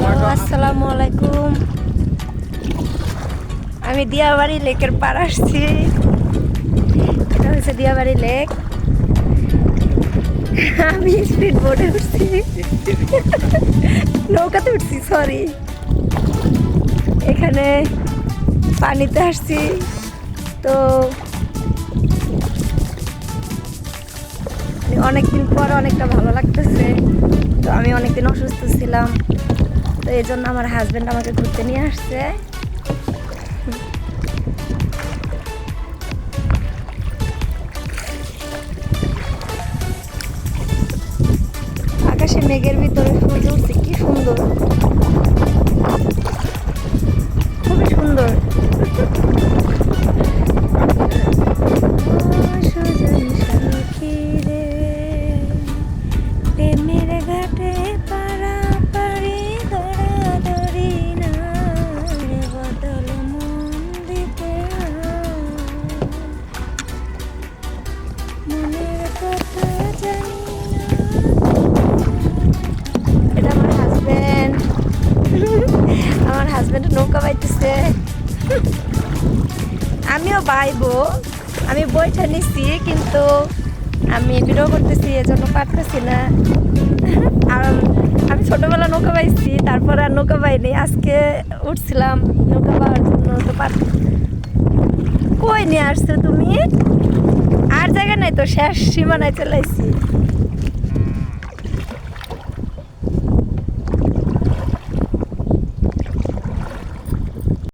আসসালামু আলাইকুম। আমি দিয়াবাড়ি লেকের পার আসছি। এটা হচ্ছে দিয়াবাড়ি লেক। আমি স্পিড বোটে উঠছি, নৌকাতে উঠছি, সরি। এখানে পানিতে আসছি তো অনেকদিন পর অনেকটা ভালো লাগতেছে। তো আমি অনেকদিন অসুস্থ ছিলাম, তো এই জন্য আমার হাজব্যান্ড আমাকে ঘুরতে নিয়ে আসছে। আকাশে মেঘের ভিতরে সূর্য উঠছে, কি সুন্দর, খুবই সুন্দর। প্রেমের ঘাটে পাড়াপাড়ি দৌড়াদৌড়ি না বদল মন দিতে মনের কথা জানি না। এটা আমার হাজব্যান্ড। আমার হাজব্যান্ড নৌকা বাইতেছে, আমিও বাইবো। আমি বইটা নিচ্ছি কিন্তু আমি ভিডিও করতেছি, এজন্য পারতেছি না। আর আমি ছোটবেলা নৌকা বাইছি, তারপর আর নৌকা বাইনি। আজকে উঠছিলাম নৌকা পাওয়ার জন্য, তো কই নিয়ে আসছো তুমি? আর জায়গা নাই তো, শেষ সীমানায় চলে আসছি।